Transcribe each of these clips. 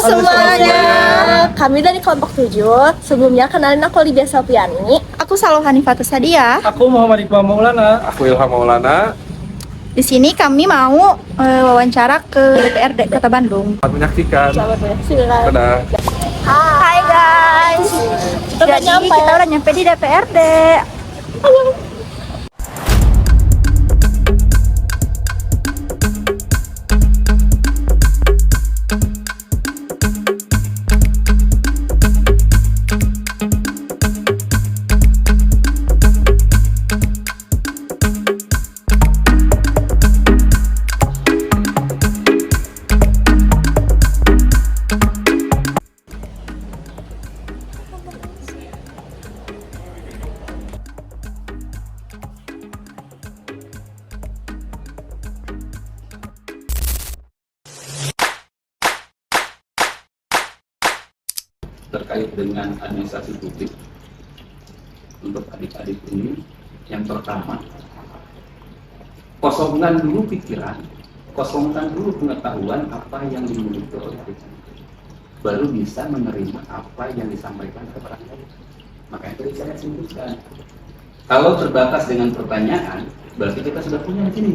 semuanya, kami dari kelompok 7. Sebelumnya kenalin aku Lydia Sofiani. Aku Saloh Hanifatus Hadiah. Aku Muhammad Iqbal Maulana. Aku Ilham Maulana. Di sini kami mau wawancara ke DPRD Kota Bandung. Selamat menyaksikan. Selamat menyaksikan. Dadah. Hai guys. Udah Jadi nyampe. kita udah nyampe di DPRD. Terkait dengan administrasi publik untuk adik-adik ini, yang pertama, kosongkan dulu pikiran, kosongkan dulu pengetahuan apa yang dimiliki oleh adik-adik, baru bisa menerima apa yang disampaikan kepada adik. Makanya tadi saya simpulkan, kalau terbatas dengan pertanyaan, berarti kita sudah punya di sini.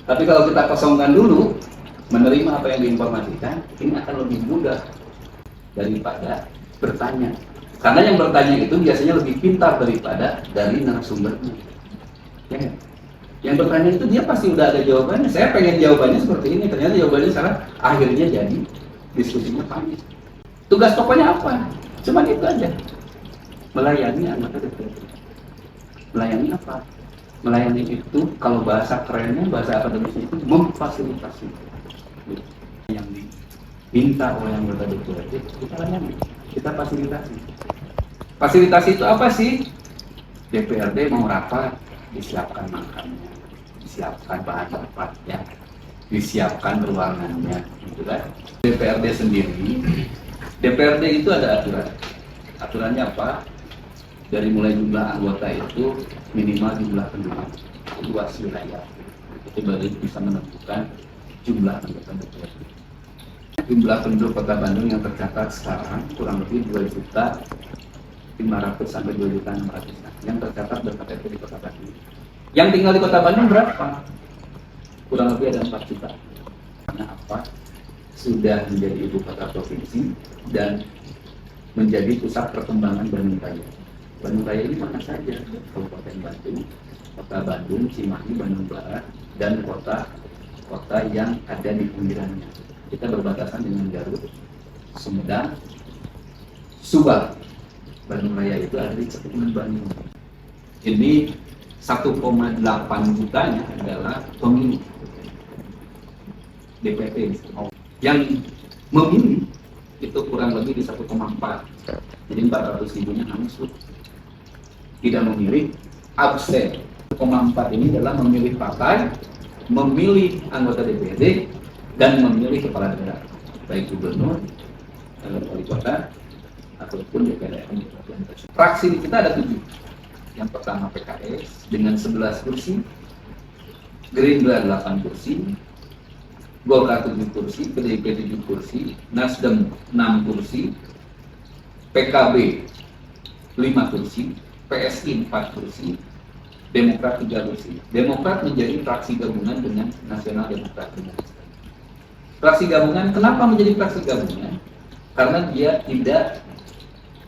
Tapi kalau kita kosongkan dulu, menerima apa yang diinformasikan, ini akan lebih mudah daripada bertanya, karena yang bertanya itu biasanya lebih pintar daripada dari narasumbernya. Ya, yang bertanya itu dia pasti udah ada jawabannya. Saya pengen jawabannya seperti ini, ternyata jawabannya salah. Akhirnya jadi diskusinya panjang. Tugas pokoknya apa? Cuma itu aja, melayani anggota DPRD. Melayani apa? Melayani itu kalau bahasa kerennya, bahasa akademisnya itu memfasilitasi. Yang diminta oleh anggota DPRD kita layani, kita fasilitasi. Fasilitasi itu apa sih? DPRD mau rapat, disiapkan makannya, disiapkan bahan rapatnya, disiapkan ruangannya, gitu kan? DPRD sendiri, DPRD itu ada aturan. Aturannya apa? Dari mulai jumlah anggota itu minimal jumlah penduduk luas wilayah. Itu baru bisa menentukan jumlah anggota DPRD. Jumlah penduduk Kota Bandung yang tercatat sekarang kurang lebih 2.500.000 sampai 2.600.000 yang tercatat berKTP di Kota Bandung. Yang tinggal di Kota Bandung berapa? Kurang lebih ada 4 juta. Karena apa? Sudah menjadi ibu kota provinsi dan menjadi pusat perkembangan Bandung Raya. Bandung Raya ini mana saja? Kabupaten Bandung, Kota Bandung, Cimahi, Bandung Barat, dan kota-kota yang ada di pinggirannya. Kita berbatasan dengan Garut, Sumedang, Subang. Bandung Raya itu ada di cekungan Bandung. Ini 1,8 jutanya adalah pemilih DPP. Yang memilih itu kurang lebih di 1,4. Jadi 400.000-nya hangus. Tidak memilih, absen. 1,4 ini adalah memilih partai, memilih anggota DPRD, dan memilih kepala daerah, baik gubernur, wali kota, ataupun DPR. Fraksi di kita ada 7. Yang pertama PKS dengan 11 kursi, Gerindra 8 kursi, Golkar 7 kursi, PDIP 7 kursi, Nasdem 6 kursi, PKB 5 kursi, PSI 4 kursi, Demokrat 3 kursi. Demokrat menjadi fraksi gabungan dengan Nasional Demokrat. Fraksi gabungan, kenapa menjadi fraksi gabungan? Karena dia tidak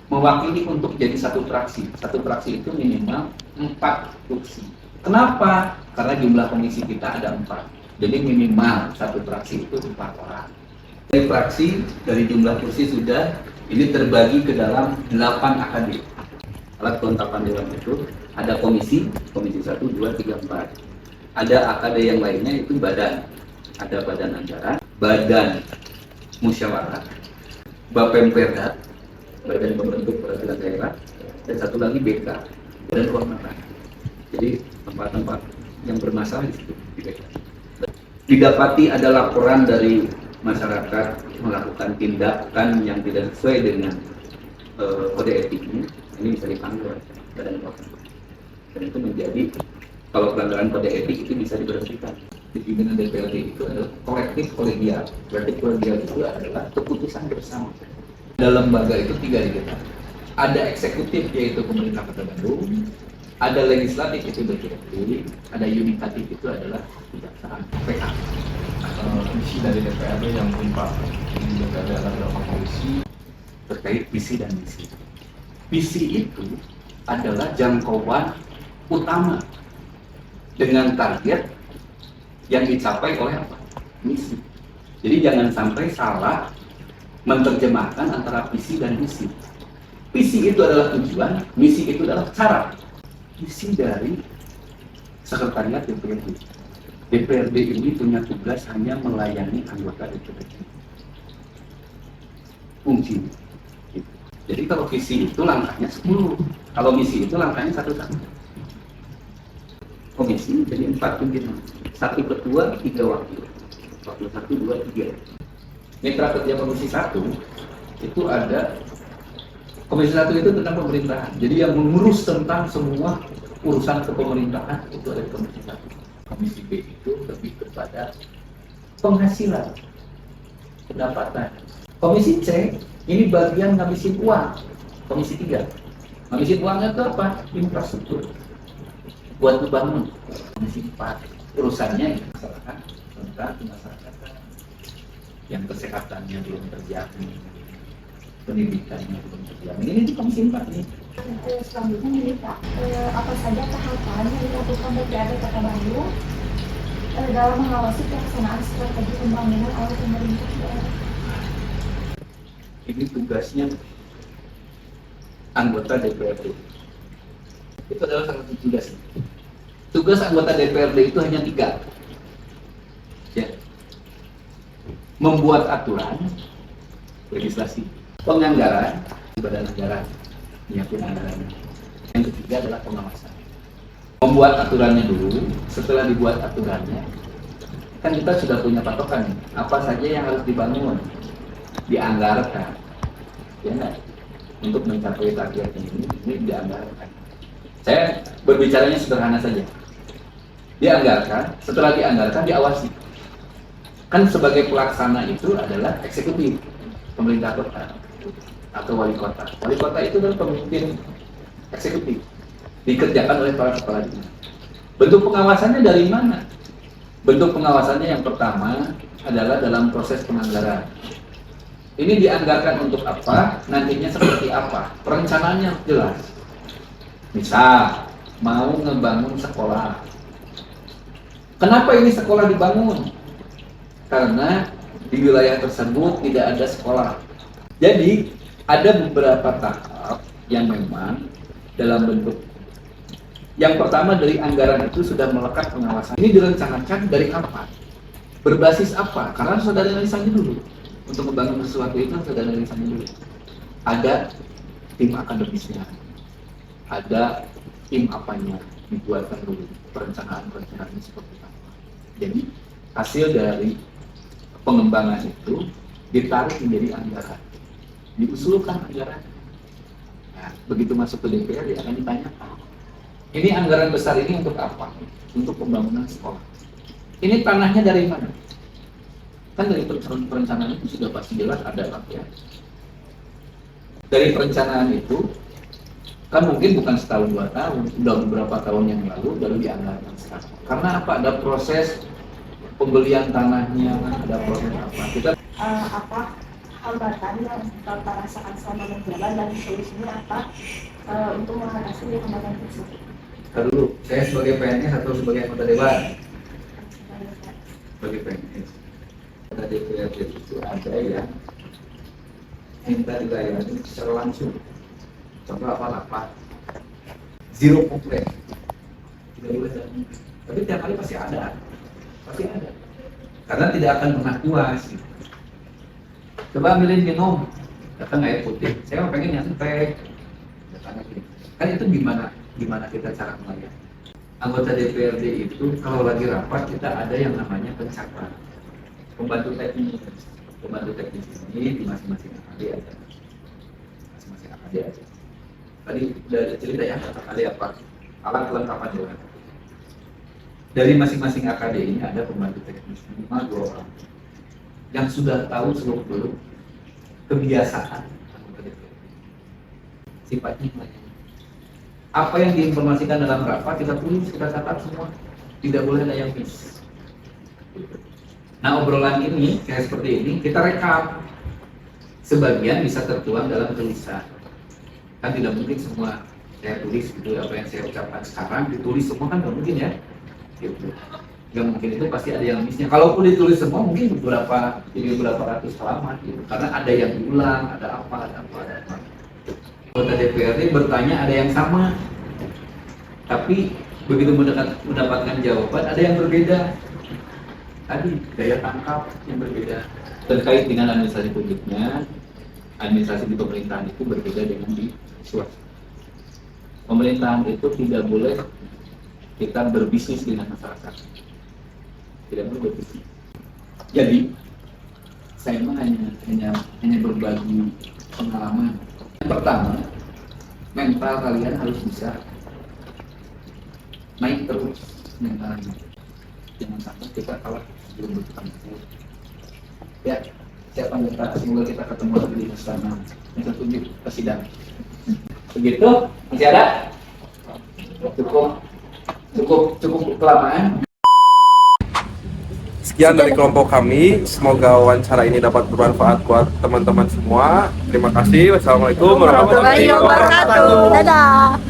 mewakili untuk jadi satu fraksi. Satu fraksi itu minimal 4 kursi. Kenapa? Karena jumlah komisi kita ada 4. Jadi minimal satu fraksi itu 4 orang. Dari fraksi, dari jumlah kursi sudah, ini terbagi ke dalam 8 AKD. Alat kelengkapan dewan itu ada komisi 1, 2, 3, 4. Ada AKD yang lainnya itu badan. Ada badan anggaran, badan musyawarah, Bapemperda, badan pembentuk peraturan daerah, dan satu lagi BK, badan kehormatan. Jadi tempat-tempat yang bermasalah di situ di BK. Didapati ada laporan dari masyarakat melakukan tindakan yang tidak sesuai dengan kode etiknya, ini bisa dipanggil oleh badan kehormatan. Dan itu menjadi, kalau pelanggaran kode etik itu bisa diberhentikan. di pimpinan DPRD itu adalah kolektif kolegial. Berarti kolegial itu adalah keputusan bersama. Dalam lembaga itu 3 di kita. Ada eksekutif yaitu pemerintah Kota Bandung, ada legislatif itu DPRD, ada yudikatif itu adalah kejaksaan PK. Misi dari DPRD yang timpang di DPRD ada berapa komisi Terkait visi dan misi. Visi itu adalah jangkauan utama dengan target yang dicapai oleh apa? Misi. Jadi jangan sampai salah menerjemahkan antara visi dan misi. Visi itu adalah tujuan, misi itu adalah cara. Visi dari sekretariat DPRD. DPRD ini punya tugas hanya melayani anggota DPRD. Fungsi. Jadi kalau visi itu langkahnya 10, kalau misi itu langkahnya 1. Komisi jadi 4 pimpinan, 1 ketua, 3 wakil. Wakil 1, 2, 3. Mitra kerja komisi 1 itu ada. Komisi 1 itu tentang pemerintahan. Jadi yang mengurus tentang semua urusan kepemerintahan itu ada di komisi 1. Komisi B itu lebih kepada penghasilan, pendapatan. Komisi C ini bagian ngabisin uang. Komisi 3 ngabisin uangnya ke apa? Infrastruktur buat membangun. Komisi 4 urusannya masyarakat tentang masyarakat yang kesehatannya belum terjamin, pendidikannya belum terjamin. Ini di komisi 4 ini. Selanjutnya ini Pak, apa saja tahapan yang dilakukan DPRD Kota Bandung dalam mengawasi pelaksanaan strategi pembangunan oleh pemerintah daerah? Ini tugasnya anggota DPRD. Itu adalah salah satu tugas. Tugas anggota DPRD itu hanya 3. Ya. Membuat aturan, legislasi, penganggaran, badan anggaran, menyiapkan anggaran. Yang ketiga adalah pengawasan. Membuat aturannya dulu, setelah dibuat aturannya, kan kita sudah punya patokan nih, apa saja yang harus dibangun, dianggarkan, ya enggak? Untuk mencapai target ini dianggarkan. Saya berbicaranya sederhana saja. Dianggarkan, setelah dianggarkan diawasi. Kan sebagai pelaksana itu adalah eksekutif, pemerintah kota atau wali kota. Wali kota itu adalah pemimpin eksekutif, dikerjakan oleh para kepala dinas. Bentuk pengawasannya dari mana? Bentuk pengawasannya yang pertama adalah dalam proses penganggaran. Ini dianggarkan untuk apa? Nantinya seperti apa? Perencanaannya jelas. Misal, mau ngebangun sekolah. Kenapa ini sekolah dibangun? Karena di wilayah tersebut tidak ada sekolah. Jadi, ada beberapa tahap yang memang dalam bentuk. Yang pertama dari anggaran itu sudah melekat pengawasan. Ini direncanakan dari apa? Berbasis apa? Karena harus ada analisanya dulu. Untuk membangun sesuatu itu harus ada analisanya dulu. Ada tim akademisnya, ada tim apanya, dibuatkan dulu perencanaan seperti apa. Jadi hasil dari pengembangan itu ditarik menjadi anggaran, diusulkan anggaran. Nah, begitu masuk ke DPR dia akan ditanyakan, ini anggaran besar ini untuk apa? Untuk pembangunan sekolah. Ini tanahnya dari mana? Kan dari perencanaan itu sudah pasti jelas ada lah ya. Dari perencanaan itu kan mungkin bukan setahun 2 tahun, sudah beberapa tahun yang lalu baru dianggarkan sekarang. Karena apa? Ada proses pembelian tanahnya, ada proses apa? Kita Apa hambatan yang Bapak rasakan selama menjabat dan solusinya apa untuk mengatasi hambatan tersebut? dulu, saya sebagai PNS atau sebagai anggota dewan? Sebagai PNS. Anggota DPRD itu ada yang minta dilayani secara langsung. Contoh apa? Zero komplain. Tidak boleh ada. Tapi tiap hari pasti ada. Karena tidak akan pernah puas. Gitu. Coba ambilin minum, datang air putih. Saya mau pengen yang teh. Datang gitu. Kan itu gimana kita cara melayani. Anggota DPRD itu kalau lagi rapat kita ada yang namanya pencatat. Pembantu teknis ini di masing-masing AKD ada. Masing-masing AKD aja. Tadi udah cerita ya, AKD apa? Alat kelengkapan dewan. dari masing-masing AKD ini ada pembantu teknis minimal 2 orang yang sudah tahu seluk-beluk kebiasaan anggota DPRD. Sifatnya banyak. Apa yang diinformasikan dalam rapat kita tulis, kita catat semua. Tidak boleh ada yang miss. Nah, obrolan ini kayak seperti ini kita rekam. Sebagian bisa tertuang dalam tulisan. Kan tidak mungkin semua saya tulis gitu, apa yang saya ucapkan sekarang ditulis semua kan nggak mungkin ya. Gitu. Nggak mungkin, itu pasti ada yang missnya. Kalaupun ditulis semua mungkin beberapa ratus halaman gitu. Karena ada yang diulang, ada apa. Anggota DPRD bertanya ada yang sama, tapi begitu mendapatkan jawaban ada yang berbeda. Tadi daya tangkap yang berbeda. Terkait dengan administrasi publiknya, administrasi di pemerintahan itu berbeda dengan di swasta. Pemerintahan itu tidak boleh kita berbisnis dengan masyarakat, tidak boleh berbisnis. Jadi saya hanya berbagi pengalaman. Yang pertama, mental kalian harus bisa naik terus mentalnya. Jangan sampai kita kalah sebelum bertemu. Ya, siapa minta semoga kita ketemu lagi di istana yang tertuju persidangan. Begitu, masih ada? Cukup kelamaan. Sekian dari kelompok kami, semoga wawancara ini dapat bermanfaat buat teman-teman semua. Terima kasih. Wassalamualaikum warahmatullahi wabarakatuh. Dadah.